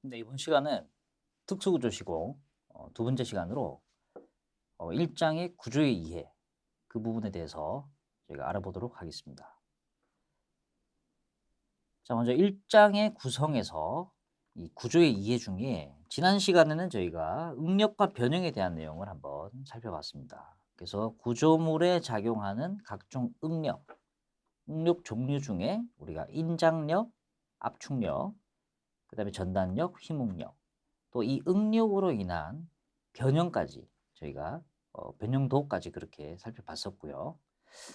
네, 이번 시간은 특수구조시고 두 번째 시간으로 1장의 구조의 이해 그 부분에 대해서 저희가 알아보도록 하겠습니다. 자, 먼저 1장의 구성에서 이 구조의 이해 중에 지난 시간에는 저희가 응력과 변형에 대한 내용을 한번 살펴봤습니다. 그래서 구조물에 작용하는 각종 응력 종류 중에 우리가 인장력, 압축력, 그 다음에 전단력, 휘목력, 또 이 응력으로 인한 변형까지 저희가 변형도까지 그렇게 살펴봤었고요.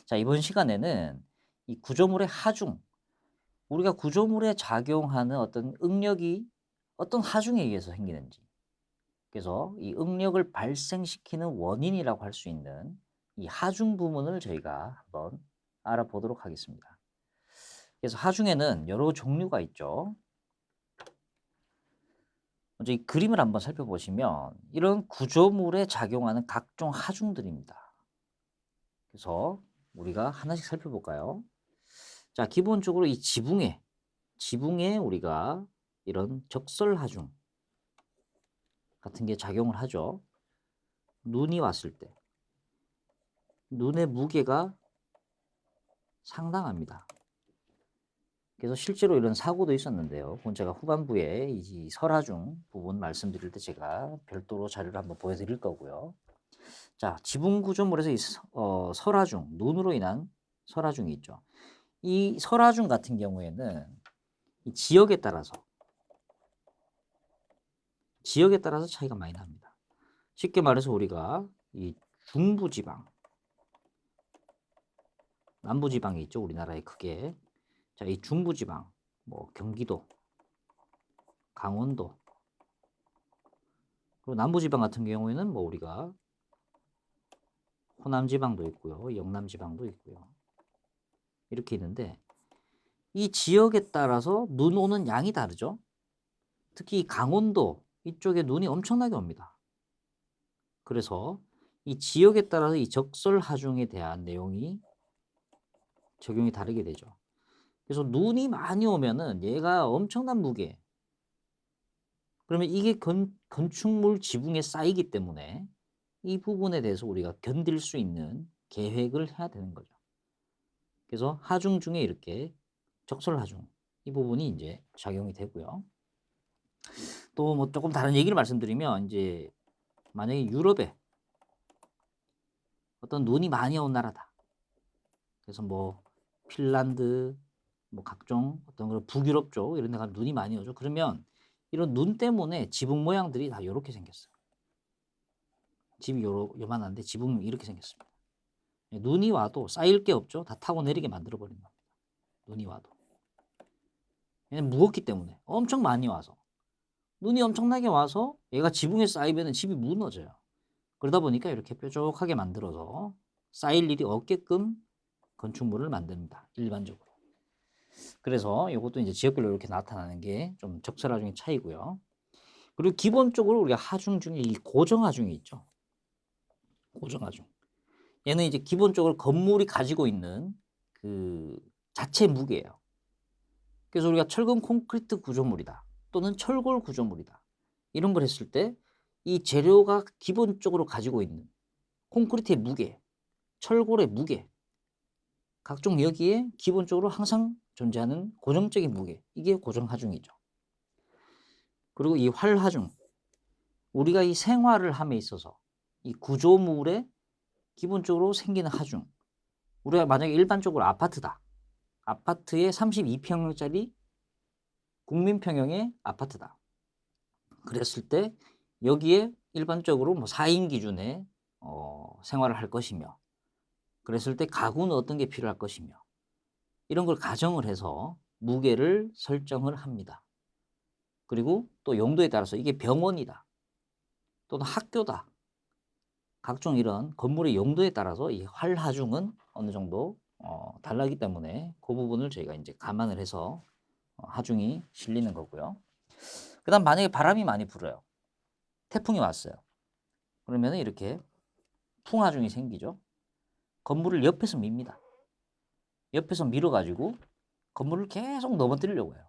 자, 이번 시간에는 이 구조물의 하중, 우리가 구조물에 작용하는 어떤 응력이 어떤 하중에 의해서 생기는지, 그래서 이 응력을 발생시키는 원인이라고 할 수 있는 이 하중 부분을 저희가 한번 알아보도록 하겠습니다. 그래서 하중에는 여러 종류가 있죠. 먼저 이 그림을 한번 살펴보시면 이런 구조물에 작용하는 각종 하중들입니다. 그래서 우리가 하나씩 살펴볼까요? 자, 기본적으로 이 지붕에 우리가 이런 적설 하중 같은 게 작용을 하죠. 눈이 왔을 때 눈의 무게가 상당합니다. 그래서 실제로 이런 사고도 있었는데요. 그건 제가 후반부에 이 설하중 부분 말씀드릴 때 제가 별도로 자료를 한번 보여드릴 거고요. 자, 지붕 구조물에서 이 설하중, 눈으로 인한 설하중이 있죠. 이 설하중 같은 경우에는 이 지역에 따라서 차이가 많이 납니다. 쉽게 말해서 우리가 이 중부지방, 남부지방이 있죠. 우리나라에 크게. 자, 이 중부지방, 뭐 경기도, 강원도, 그리고 남부지방 같은 경우에는 뭐 우리가 호남지방도 있고요. 영남지방도 있고요. 이렇게 있는데 이 지역에 따라서 눈 오는 양이 다르죠. 특히 강원도 이쪽에 눈이 엄청나게 옵니다. 그래서 이 지역에 따라서 이 적설 하중에 대한 내용이 적용이 다르게 되죠. 그래서 눈이 많이 오면은 얘가 엄청난 무게, 그러면 이게 건축물 지붕에 쌓이기 때문에 이 부분에 대해서 우리가 견딜 수 있는 계획을 해야 되는 거죠. 그래서 하중 중에 이렇게 적설 하중 이 부분이 이제 작용이 되고요. 또 뭐 조금 다른 얘기를 말씀드리면 이제 만약에 유럽에 어떤 눈이 많이 온 나라다. 그래서 뭐 핀란드, 뭐 각종 어떤 그런 북유럽 쪽 이런 데 가면 눈이 많이 오죠. 그러면 이런 눈 때문에 지붕 모양들이 다 요렇게 생겼어요. 집이 요만한데 지붕이 이렇게 생겼습니다. 눈이 와도 쌓일 게 없죠. 다 타고 내리게 만들어 버린 겁니다. 눈이 와도. 얘는 무겁기 때문에 엄청 많이 와서 눈이 엄청나게 와서 얘가 지붕에 쌓이면 집이 무너져요. 그러다 보니까 이렇게 뾰족하게 만들어서 쌓일 일이 없게끔 건축물을 만듭니다. 일반적으로. 그래서 이것도 이제 지역별로 이렇게 나타나는 게 좀 적설하중의 차이고요. 그리고 기본적으로 우리가 하중 중에 이 고정하중이 있죠. 고정하중. 얘는 이제 기본적으로 건물이 가지고 있는 그 자체 무게예요. 그래서 우리가 철근 콘크리트 구조물이다. 또는 철골 구조물이다. 이런 걸 했을 때 이 재료가 기본적으로 가지고 있는 콘크리트의 무게, 철골의 무게, 각종 여기에 기본적으로 항상 존재하는 고정적인 무게, 이게 고정하중이죠. 그리고 이 활하중, 우리가 이 생활을 함에 있어서 이 구조물에 기본적으로 생기는 하중, 우리가 만약에 일반적으로 아파트다. 아파트에 32평형짜리 국민평형의 아파트다. 그랬을 때 여기에 일반적으로 뭐 4인 기준의 생활을 할 것이며, 그랬을 때 가구는 어떤 게 필요할 것이며, 이런 걸 가정을 해서 무게를 설정을 합니다. 그리고 또 용도에 따라서 이게 병원이다. 또는 학교다. 각종 이런 건물의 용도에 따라서 이 활하중은 어느 정도 달라기 때문에 그 부분을 저희가 이제 감안을 해서 하중이 실리는 거고요. 그다음 만약에 바람이 많이 불어요. 태풍이 왔어요. 그러면 이렇게 풍하중이 생기죠. 건물을 옆에서 밉니다. 옆에서 밀어가지고 건물을 계속 넘어뜨리려고 해요.